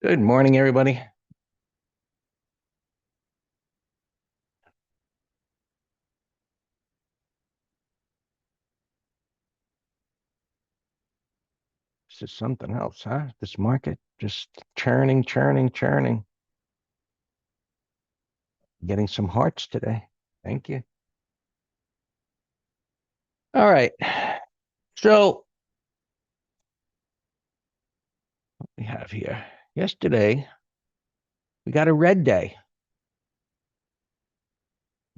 Good morning, everybody. This is something else, huh? This market just churning, churning, churning. Getting some hearts today. Thank you. All right. So what we have here. Yesterday, we got a red day.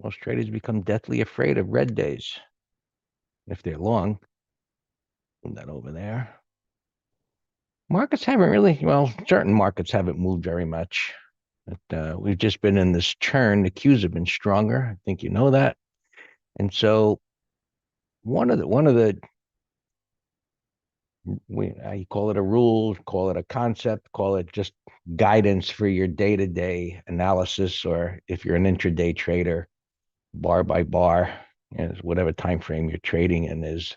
Most traders become deathly afraid of red days if they're long. Move that over there. Markets haven't really, well, certain markets haven't moved very much. But we've just been in this churn. The Qs have been stronger. I think you know that. And so one of the you call it a rule, call it a concept, call it just guidance for your day-to-day analysis, or if you're an intraday trader, bar by bar, and whatever time frame you're trading in is,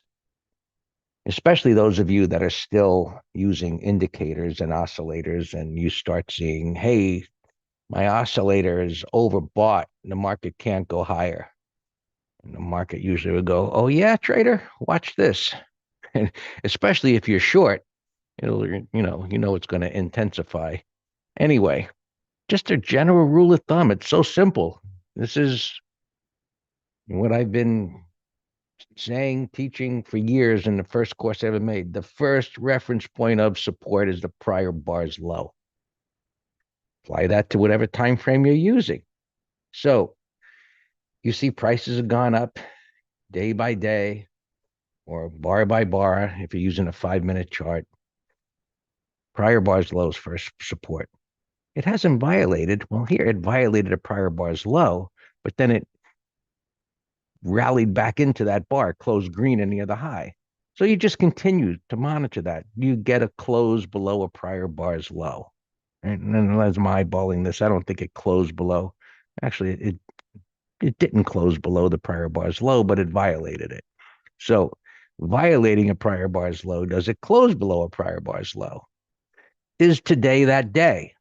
especially those of you that are still using indicators and oscillators, and you start seeing, hey, my oscillator is overbought, the market can't go higher. And the market usually would go, oh yeah, trader, watch this. And especially if you're short, it'll, you know it's going to intensify. Anyway, just a general rule of thumb. It's so simple. This is what I've been saying, teaching for years in the first course I ever made. The first reference point of support is the prior bar's low. Apply that to whatever time frame you're using. So you see prices have gone up day by day or bar by bar if you're using a 5-minute chart. Prior bar's low is first support. It hasn't violated. Well, here it violated a prior bar's low, but then it rallied back into that bar, closed green and near the high. So you just continue to monitor that. You get a close below a prior bar's low. And then as I'm eyeballing this, I don't think it closed below. Actually, it didn't close below the prior bar's low, but it violated it. So violating a prior bar's low, does it close below a prior bar's low? Is today that day?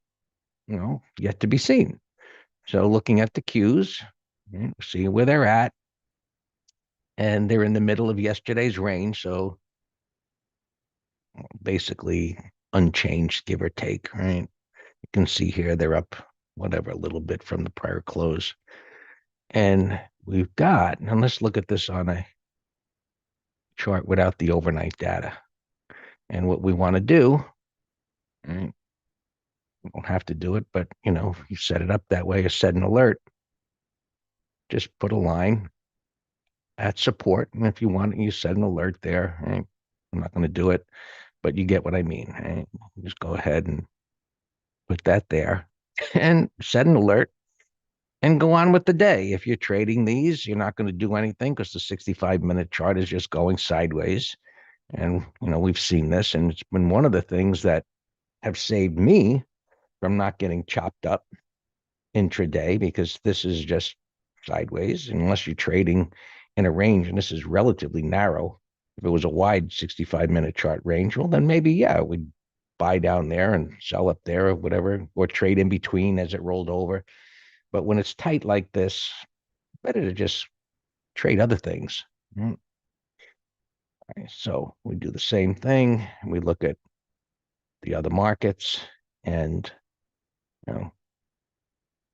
Yet to be seen. So looking at the Qs, see where they're at, and they're in the middle of yesterday's range, so basically unchanged, give or take, right? You can see here they're up whatever a little bit from the prior close. And we've got, and let's look at this on a chart without the overnight data. And what we want to do, right, we don't have to do it, but if you set it up that way, or set an alert, just put a line at support. And if you want, you set an alert there. Right? I'm not going to do it, but you get what I mean. Right? Just go ahead and put that there and set an alert and go on with the day. If you're trading these, you're not going to do anything because the 65-minute chart is just going sideways. And, we've seen this, and it's been one of the things that have saved me from not getting chopped up intraday, because this is just sideways unless you're trading in a range, and this is relatively narrow. If it was a wide 65-minute chart range, well, then maybe, yeah, we'd buy down there and sell up there or whatever, or trade in between as it rolled over. But when it's tight like this, better to just trade other things. Mm. Right, so we do the same thing. We look at the other markets, and you know,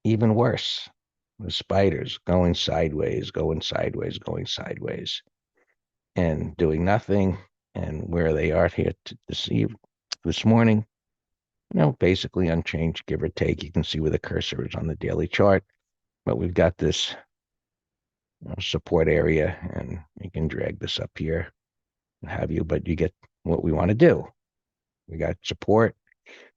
even worse, the spiders going sideways, going sideways, going sideways, and doing nothing. And where they are here to deceive this morning, basically unchanged, give or take. You can see where the cursor is on the daily chart, but we've got this support area, and you can drag this up here and have you, but you get what we want to do. We got support,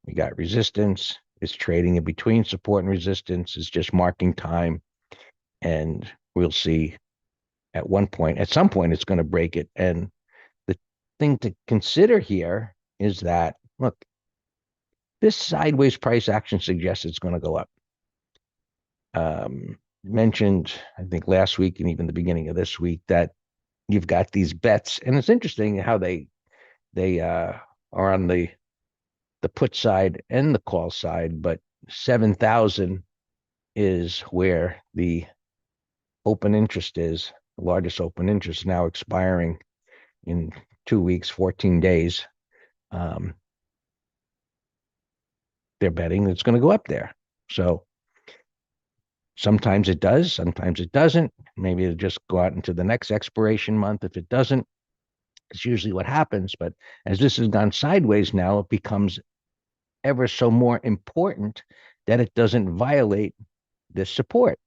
we got resistance. It's trading in between support and resistance. It's just marking time, and we'll see at some point, it's going to break it. And the thing to consider here is that, look, this sideways price action suggests it's going to go up. Mentioned, I think last week and even the beginning of this week, that you've got these bets, and it's interesting how they are on the the put side and the call side, but 7,000 is where the open interest is, the largest open interest now expiring in 2 weeks, 14 days. Um, they're betting it's going to go up there. So sometimes it does, sometimes it doesn't. Maybe it'll just go out into the next expiration month. If it doesn't, it's usually what happens. But as this has gone sideways now, it becomes ever so more important that it doesn't violate this support.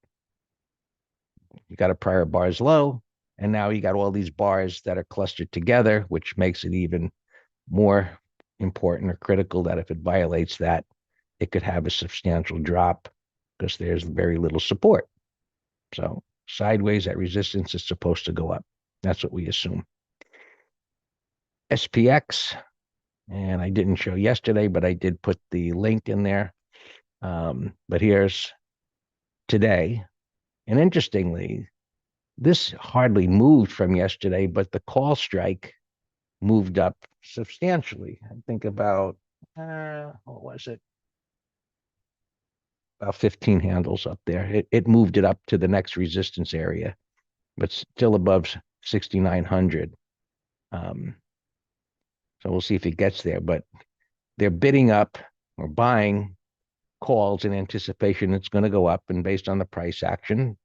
You got a prior bars low, and now you got all these bars that are clustered together, which makes it even more important or critical that if it violates that, it could have a substantial drop because there's very little support. So sideways at resistance is supposed to go up. That's what we assume. SPX, and I didn't show yesterday, but I did put the link in there. But here's today. And interestingly, this hardly moved from yesterday, but the call strike moved up substantially. I think about, what was it? About 15 handles up there. It moved it up to the next resistance area, but still above 6,900. So we'll see if it gets there, but they're bidding up or buying calls in anticipation it's going to go up. And based on the price action,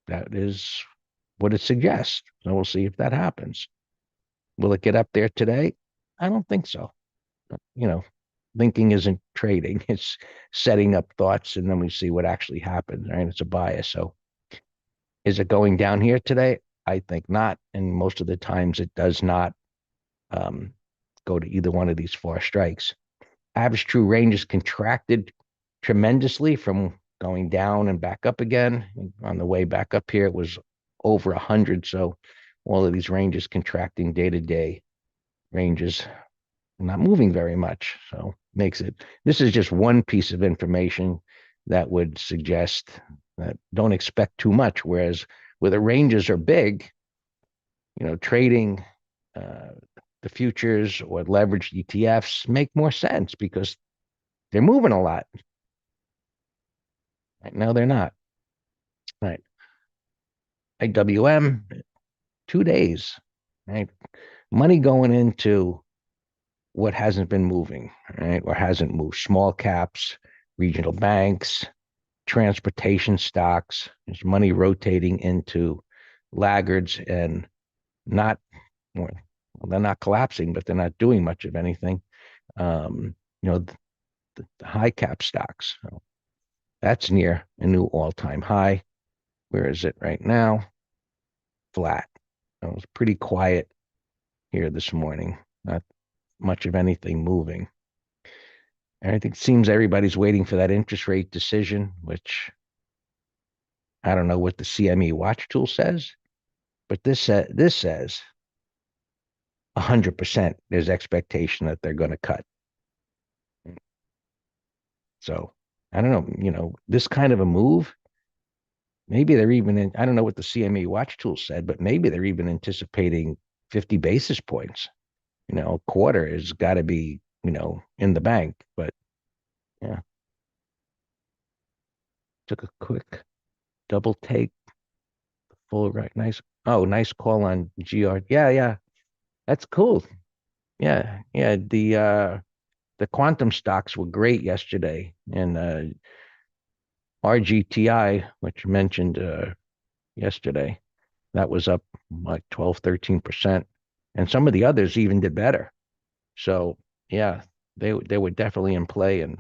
that is what it suggests. So we'll see if that happens. Will it get up there today? I don't think so. You know, thinking isn't trading. It's setting up thoughts and then we see what actually happens, right? It's a bias. So is it going down here today? I think not. And most of the times it does not go to either one of these four strikes. Average true range is contracted tremendously from going down and back up again. On the way back up here, it was over 100. So all of these ranges contracting day to day ranges, not moving very much. So makes it, this is just one piece of information that would suggest that don't expect too much. Whereas where the ranges are big, trading the futures or leveraged ETFs make more sense because they're moving a lot. Right now they're not. Right. IWM, 2 days. Right. Money going into what hasn't been moving, right? Or hasn't moved. Small caps, regional banks, transportation stocks. There's money rotating into laggards and not, well, they're not collapsing, but they're not doing much of anything. The high cap stocks. So that's near a new all-time high. Where is it right now? Flat. It was pretty quiet here this morning. Not much of anything moving. And I think it seems everybody's waiting for that interest rate decision, which I don't know what the CME watch tool says, but this says 100% there's expectation that they're going to cut. So I don't know, this kind of a move, maybe they're even in, I don't know what the CME watch tool said, but maybe they're even anticipating 50 basis points. A quarter has got to be, in the bank. But yeah, took a quick double take, full right. Nice. Oh, nice call on GR. Yeah, yeah. That's cool. Yeah, yeah. The quantum stocks were great yesterday. And RGTI, which you mentioned yesterday, that was up like 12, 13%. And some of the others even did better. So yeah, they were definitely in play, and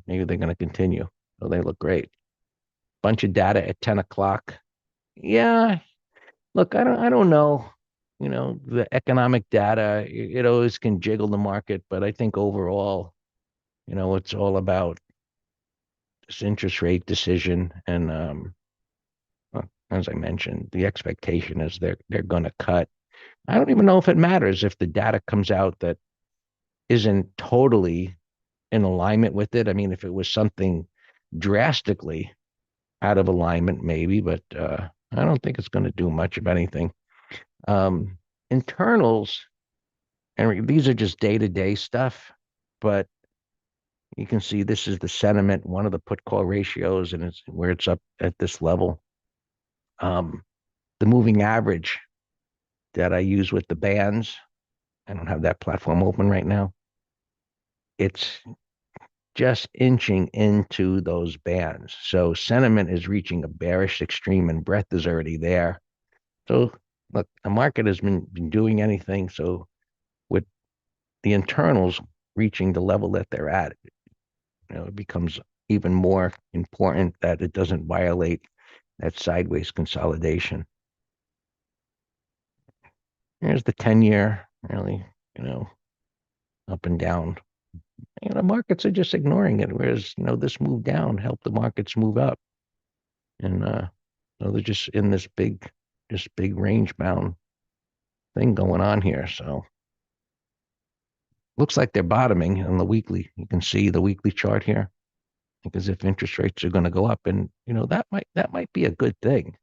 maybe they're going to continue. So they look great. Bunch of data at 10 o'clock. Yeah, look, I don't know. The economic data, it always can jiggle the market, but I think overall, it's all about this interest rate decision. And as I mentioned, the expectation is they're going to cut. I don't even know if it matters if the data comes out that isn't totally in alignment with it. I mean, if it was something drastically out of alignment, maybe, but I don't think it's going to do much of anything. Internals, and these are just day-to-day stuff, but You can see this is the sentiment, one of the put call ratios, and it's where it's up at this level. Um, the moving average that I use with the bands, I don't have that platform open right now. It's just inching into those bands. So sentiment is reaching a bearish extreme and breadth is already there. So look, the market has been doing anything. So with the internals reaching the level that they're at, it becomes even more important that it doesn't violate that sideways consolidation. Here's the 10-year, really, you know, up and down. Markets are just ignoring it, whereas, this move down helped the markets move up. And they're just in this big range bound thing going on here. So looks like they're bottoming on the weekly. You can see the weekly chart here, because if interest rates are going to go up, and that might be a good thing.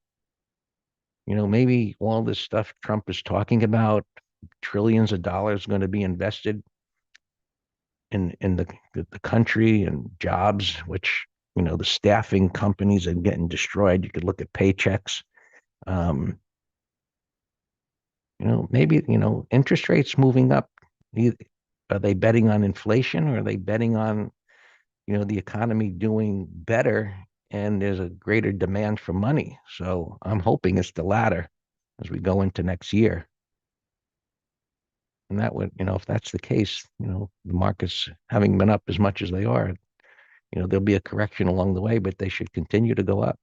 Maybe all this stuff Trump is talking about, trillions of dollars going to be invested in the country and jobs, which the staffing companies are getting destroyed. You could look at paychecks. Um, maybe interest rates moving up. Are they betting on inflation, or are they betting on the economy doing better and there's a greater demand for money? So I'm hoping it's the latter as we go into next year. And that would, if that's the case, the markets having been up as much as they are, there'll be a correction along the way, but they should continue to go up.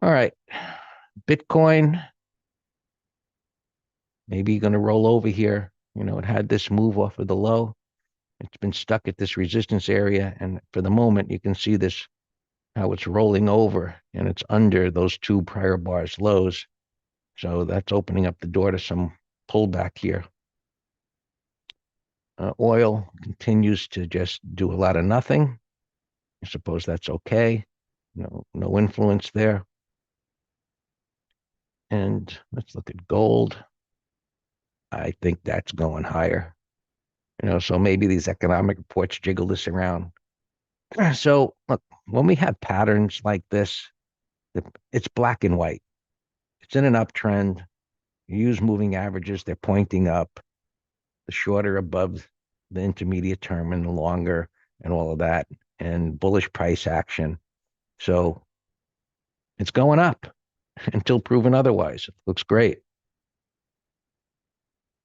All right. Bitcoin, maybe going to roll over here. It had this move off of the low. It's been stuck at this resistance area. And for the moment, you can see this, how it's rolling over and it's under those two prior bars lows. So that's opening up the door to some pullback here. Oil continues to just do a lot of nothing. I suppose that's okay. No influence there. And let's look at gold. I think that's going higher. So maybe these economic reports jiggle this around. So look, when we have patterns like this, it's black and white. It's in an uptrend. You use moving averages, they're pointing up. The shorter above the intermediate term and the longer and all of that, and bullish price action. So it's going up until proven otherwise. It looks great.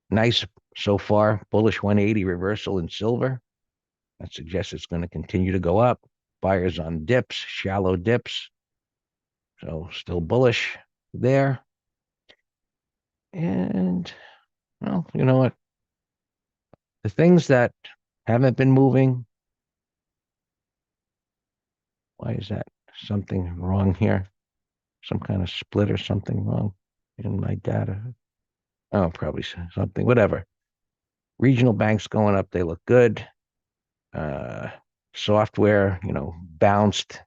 Nice so far. Bullish 180 reversal in silver. That suggests it's going to continue to go up. Buyers on dips, shallow dips. So still bullish there. And, well, you know what? The things that haven't been moving, why is that? Something wrong here? Some kind of split or something wrong in my data. Oh, probably something, whatever. Regional banks going up, they look good. Uh, Software, bounced.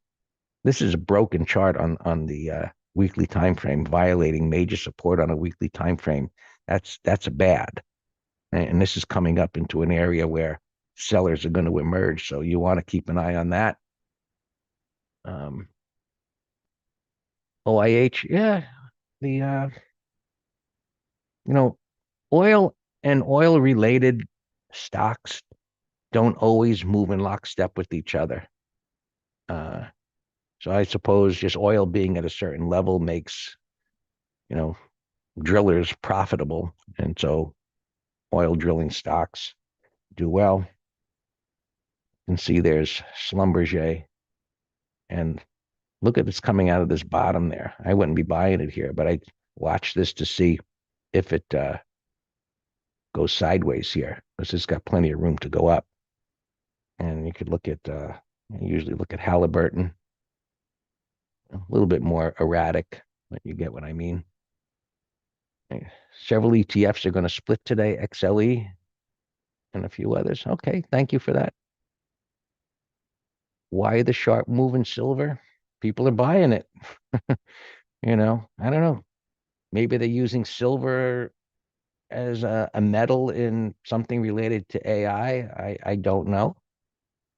This is a broken chart on the weekly time frame, violating major support on a weekly time frame. That's a bad. And this is coming up into an area where sellers are going to emerge. So you want to keep an eye on that. OIH, yeah, the you know, oil and oil related stocks don't always move in lockstep with each other. Uh, so I suppose just oil being at a certain level makes, you know, drillers profitable. And so oil drilling stocks do well. You can see there's Schlumberger, and look at this coming out of this bottom there. I wouldn't be buying it here, but I watch this to see if it goes sideways here, because it's got plenty of room to go up. And you could look at, I usually look at Halliburton, a little bit more erratic, but you get what I mean. Several ETFs are going to split today, XLE and a few others. Okay, thank you for that. Why the sharp move in silver? People are buying it. I don't know. Maybe they're using silver as a metal in something related to AI. I don't know.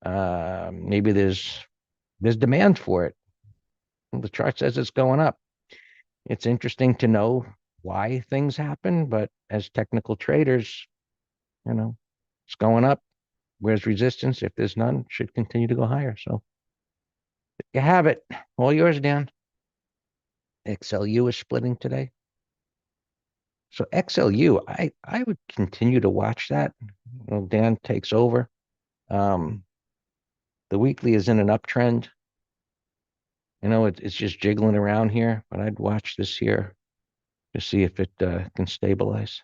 Maybe there's demand for it. The chart says it's going up. It's interesting to know why things happen, but as technical traders, you know, it's going up. Where's resistance? If there's none, it should continue to go higher. So you have it. All yours, Dan. XLU is splitting today. So XLU, I would continue to watch that. Dan takes over. Um, the weekly is in an uptrend. It's just jiggling around here, but I'd watch this here to see if it can stabilize.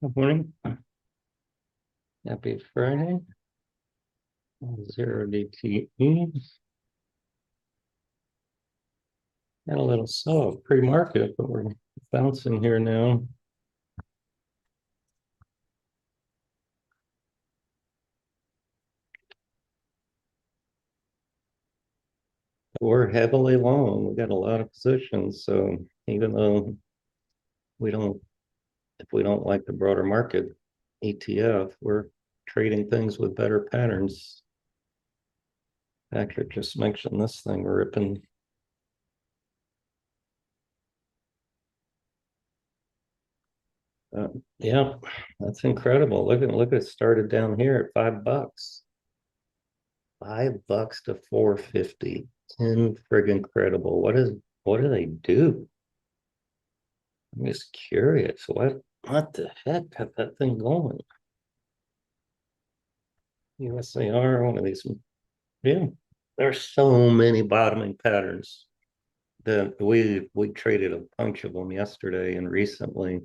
Good morning. Happy Friday. 0 DTE. Got a little soft pre-market, but we're bouncing here now. We're heavily long. We got a lot of positions. So even though if we don't like the broader market ETF, we're trading things with better patterns. Patrick just mentioned this thing ripping. Yeah, that's incredible. Look at it started down here at $5. $5 to 450. 10 friggin' credible. What do they do? I'm just curious. What the heck got that thing going? USAR, one of these. Yeah, there's so many bottoming patterns that we traded a bunch of them yesterday and recently,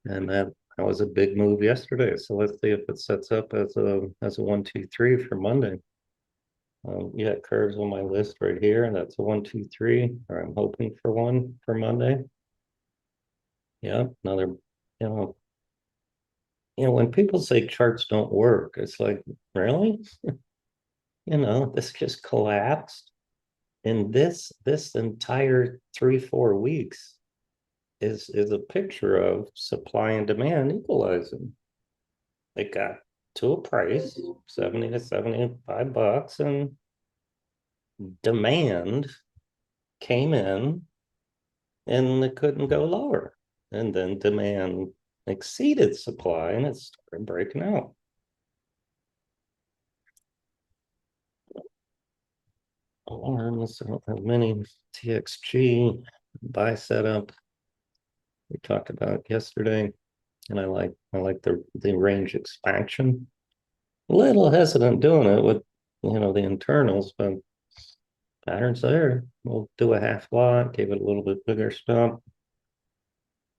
and that was a big move yesterday. So let's see if it sets up as a 1, 2, 3 for Monday. Yeah, curves on my list right here, and that's a 1, 2, 3. Or I'm hoping for one for Monday. Yeah, another. You know, when people say charts don't work, it's like, really? This just collapsed, and this entire 3, 4 weeks is a picture of supply and demand equalizing. It got to a price, 70 to 75 bucks, and demand came in and it couldn't go lower. And then demand exceeded supply and it started breaking out. Alarms, I don't have many. TXG buy setup we talked about yesterday, and I like the range expansion. A little hesitant doing it with the internals, but patterns there. We'll do a half lot, give it a little bit bigger stop.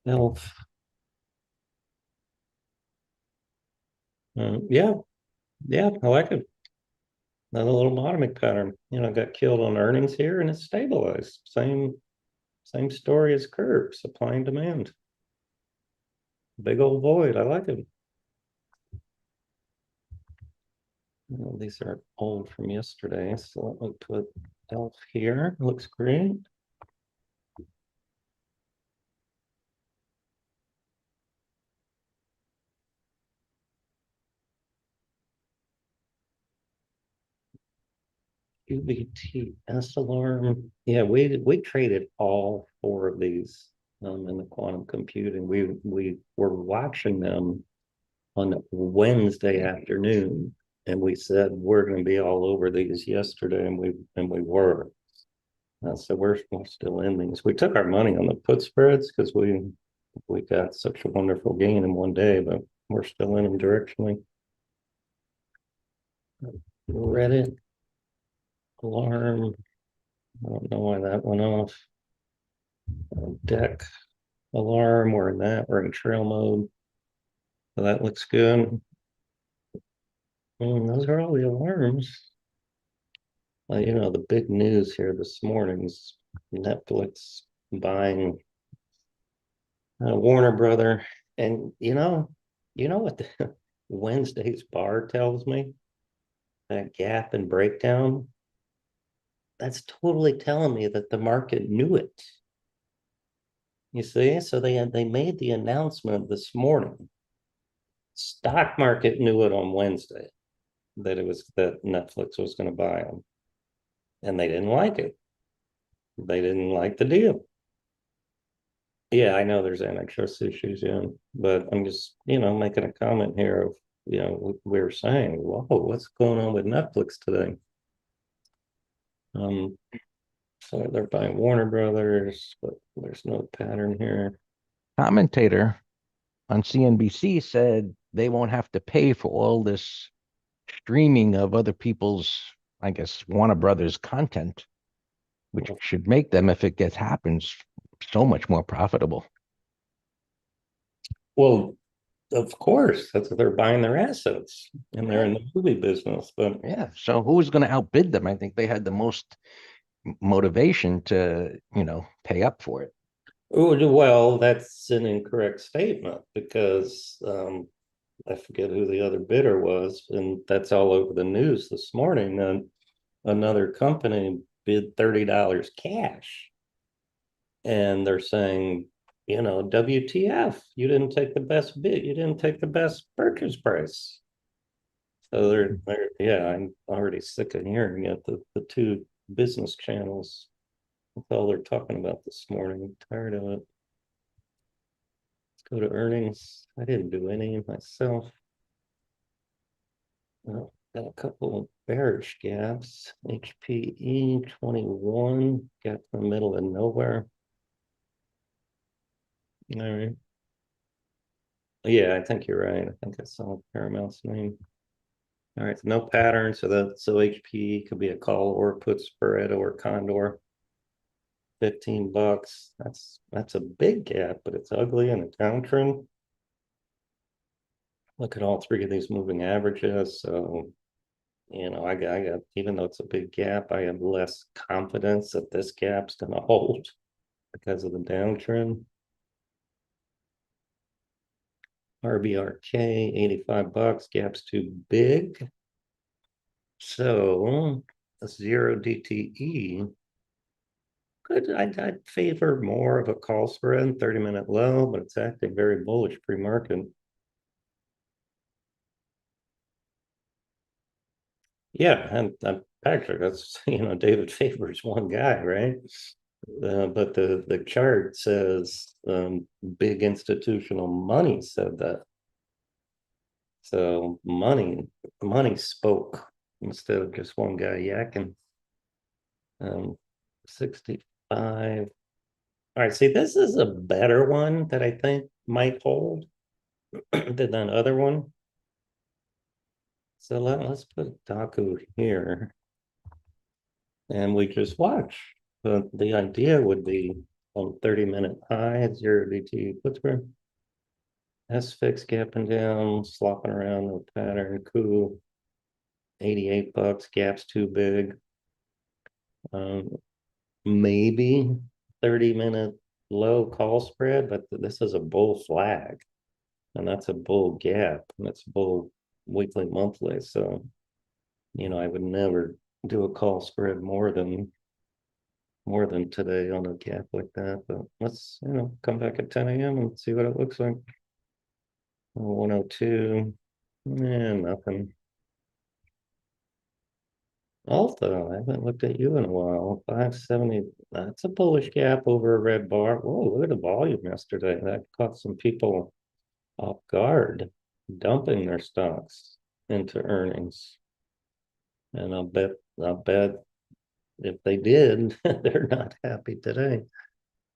Elf. Yeah, I like it. Another little bottoming pattern. Got killed on earnings here and it's stabilized. Same story as curve, supply and demand. Big old void. I like it. These are old from yesterday, so let me put Elf here. Looks great. QBTS alarm. Yeah, we traded all 4 of these in the quantum computing. We were watching them on Wednesday afternoon, and we said we're going to be all over these yesterday, and we were. So we're still in these. We took our money on the put spreads because we got such a wonderful gain in one day, but we're still in them directionally. Reddit alarm. I don't know why that went off. Deck alarm. We're in that. We're in trail mode. So that looks good. And those are all the alarms. The big news here this morning is Netflix buying Warner Brother. And you know what the Wednesday's bar tells me? That gap and breakdown. that's totally telling me that the market knew it. You see, so they made the announcement this morning. Stock market knew it on Wednesday that Netflix was going to buy them, and they didn't like it. They didn't like the deal. Yeah, I know there's antitrust issues, yeah, but I'm just, making a comment here of, we were saying, whoa, what's going on with Netflix today? Um, so they're buying Warner Brothers, but there's no pattern here. Commentator on CNBC said they won't have to pay for all this streaming of other people's, I guess, Warner Brothers content, which should make them, if it gets happens, so much more profitable. Well, of course, that's what they're buying their assets, and they're in the movie business. But Yeah. So who's going to outbid them? I think they had the most motivation to, pay up for it. oh, well, that's an incorrect statement because I forget who the other bidder was, and that's all over the news this morning. And another company bid $30 cash, and they're saying, WTF, you didn't take the best bid, you didn't take the best purchase price. So yeah, I'm already sick of hearing it. The two business channels, that's all they're talking about this morning. I'm tired of it. Let's go to earnings. I didn't do any myself. Got a couple of bearish gaps. HPE 21, got in the middle of nowhere. All right. Yeah, I think you're right. I think I saw Paramount's name. All right, no pattern. So HPE could be a call or put spread or Condor. $15. That's a big gap, but it's ugly in a downtrend. Look at all three of these moving averages. So, I got, even though it's a big gap, I have less confidence that this gap's going to hold because of the downtrend. RBRK, $85, gap's too big. So, a 0 DTE, I'd favor more of a call spread, 30-minute low, but it's acting very bullish pre-market. Yeah, and Patrick, that's David Faber's one guy, right? But the chart says big institutional money said that. So money spoke instead of just one guy yakking. 65. All right, see, this is a better one that I think might hold than that other one. So let's put Daku here and we just watch. But the idea would be on 30-minute high, 0 DT Pittsburgh. S-Fix gapping down, slopping around, no pattern, cool. $88, gap's too big. Maybe 30-minute low call spread, but this is a bull flag. And that's a bull gap, and it's a bull weekly, monthly. So, I would never do a call spread more than today on a gap like that. But let's, come back at 10 a.m. and see what it looks like. 102. Nothing. Alta, I haven't looked at you in a while. 570. That's a bullish gap over a red bar. Whoa, look at the volume yesterday. That caught some people off guard, dumping their stocks into earnings. And I'll bet if they did, they're not happy today.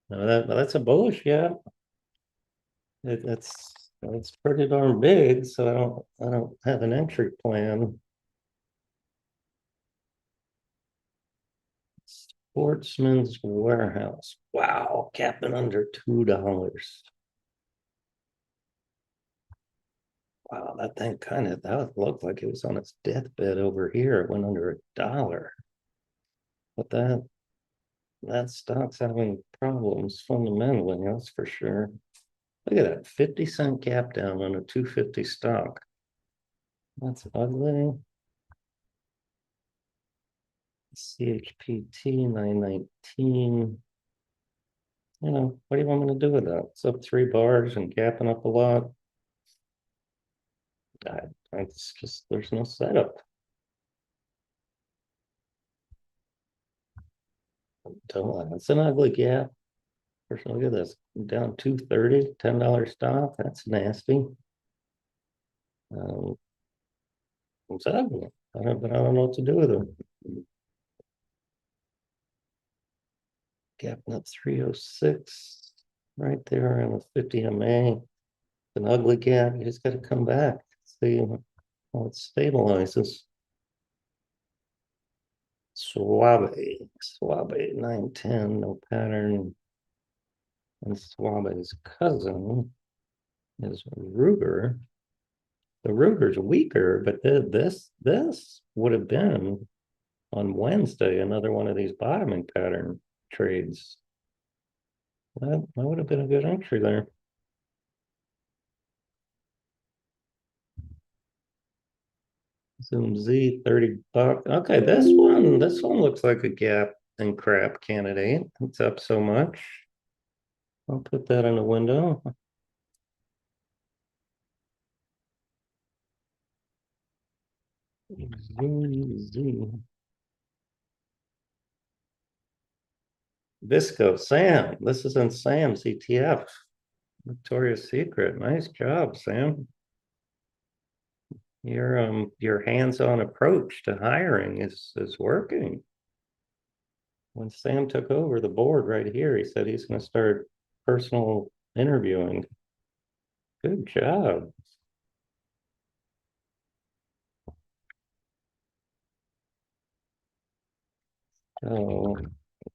That's a bullish gap. It's pretty darn big, so I don't have an entry plan. Sportsman's Warehouse. Wow, capping under $2. Wow, that thing that looked like it was on its deathbed over here. It went under $1. But that stock's having problems fundamentally, that's for sure. Look at that 50-cent gap down on a 250 stock. That's ugly. CHPT 919. What do you want me to do with that? It's up 3 bars and gapping up a lot. It's just, there's no setup. It's an ugly gap. First, look at this, down 230, $10 stop. That's nasty. Um, it's ugly. But I don't know what to do with it. Gapping up 306, right there on the 50 MA. An ugly gap. You just got to come back. See how it stabilizes. Suave 910, no pattern. And Suave's cousin is Ruger. The Ruger's weaker, but this would have been on Wednesday another one of these bottoming pattern trades. That would have been a good entry there. Zoom Z, $30. Okay, this one looks like a gap and crap candidate. It's up so much. I'll put that in the window. Zoom Z. Visco, Sam. This is in Sam's ETF. Victoria's Secret. Nice job, Sam. Your hands-on approach to hiring is working. When Sam took over the board right here, he said he's going to start personal interviewing. Good job. So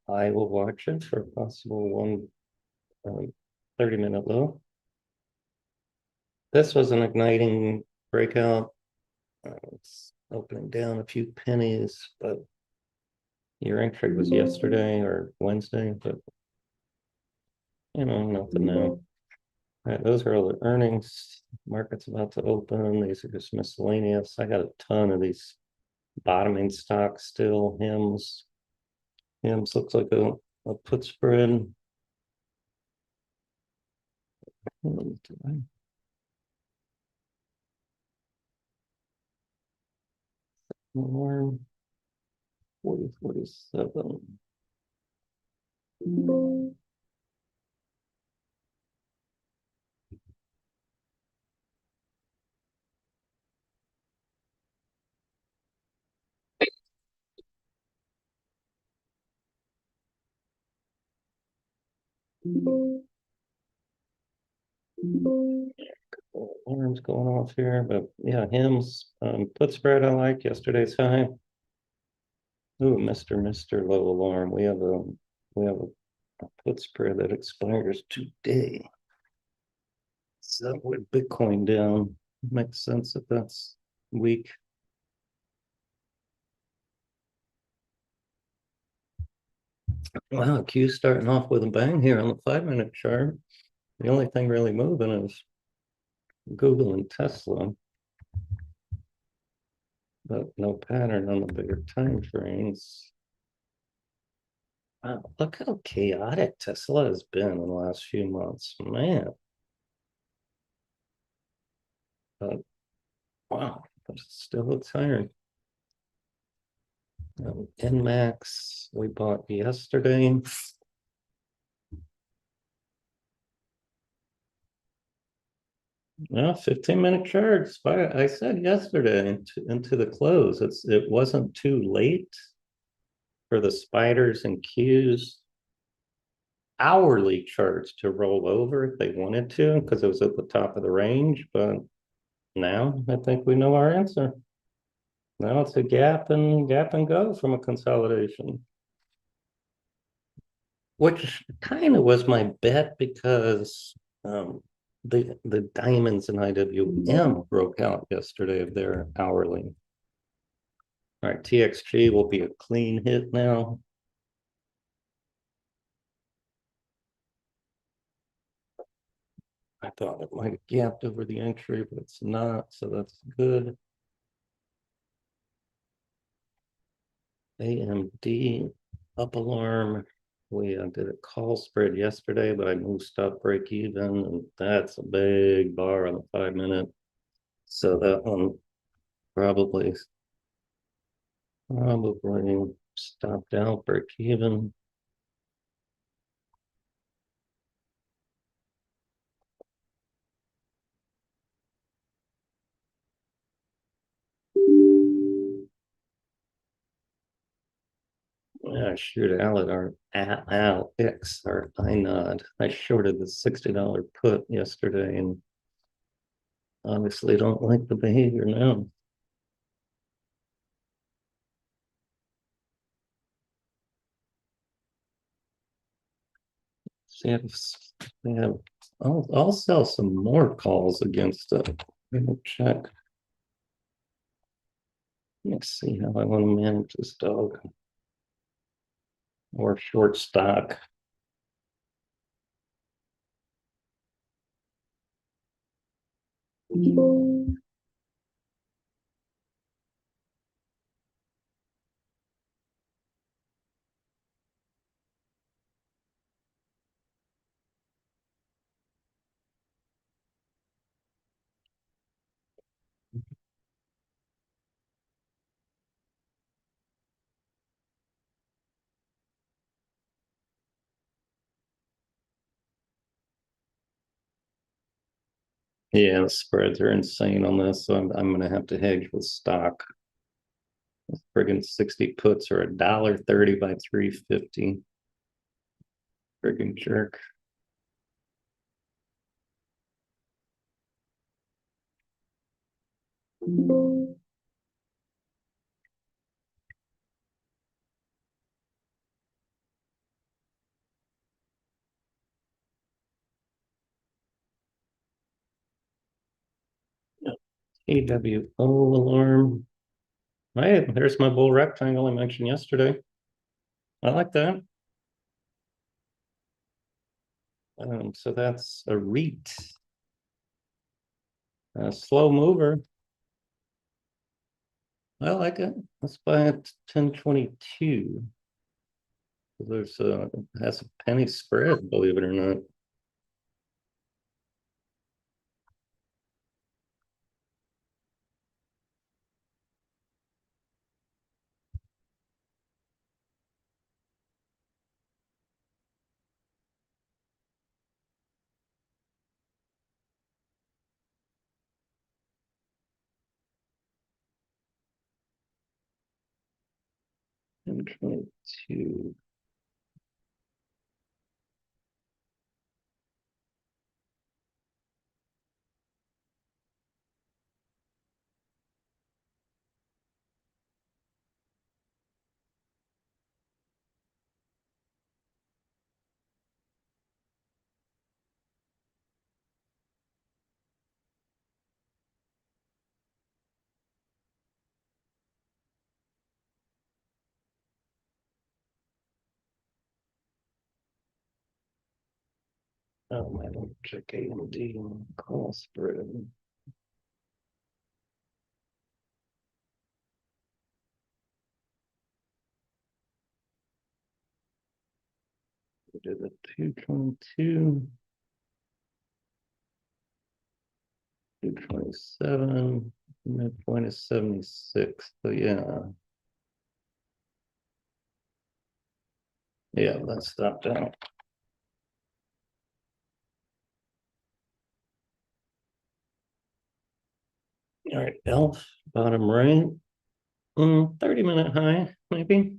I will watch it for a possible one 30-minute low. This was an igniting breakout. It's opening down a few pennies, but your entry was yesterday or Wednesday, but nothing new. All right, those are all the earnings. Market's about to open. These are just miscellaneous. I got a ton of these bottoming stocks still. Hims looks like a put spread. More 47. Alarms going off here, but yeah, Hims put spread I like yesterday's high. Ooh, Mr. Low alarm. We have a put spread that expires today. So with Bitcoin down, makes sense if that's weak. Wow, Q starting off with a bang here on the 5-minute chart. The only thing really moving is Google and Tesla, but no pattern on the bigger time frames. Wow, look how chaotic Tesla has been in the last few months, man. But wow, but still it's higher. NMAX we bought yesterday. Yeah, 15-minute charts. I said yesterday into the close. It wasn't too late for the spiders and Qs hourly charts to roll over if they wanted to, because it was at the top of the range. But now I think we know our answer. Now it's a gap and go from a consolidation, which kind of was my bet because the diamonds in IWM broke out yesterday of their hourly. All right, TXG will be a clean hit now. I thought it might have gapped over the entry, but it's not, so that's good. AMD up alarm. We did a call spread yesterday, but I moved stop break even, and that's a big bar on the 5 minute. So that one probably stopped out break even. Yeah, shoot, Alex or INOD. I shorted the $60 put yesterday and obviously don't like the behavior now. See if they have, I'll sell some more calls against it. Check. Let's see how I want to manage this dog. Or short stock. Yeah, the spreads are insane on this, so I'm gonna have to hedge with stock. Friggin' 60 puts are $1.30 by 350. Friggin' jerk. AWO alarm. Hey, there's my bull rectangle I mentioned yesterday. I like that. So that's a REIT. A slow mover. I like it. Let's buy it 1022. There's has a penny spread, believe it or not. And 22. Oh, I don't check AMD call spread. We did the 222, 227, midpoint is 76. So yeah. Yeah, that stopped out. All right, ELF, bottom right. 30-minute high, maybe.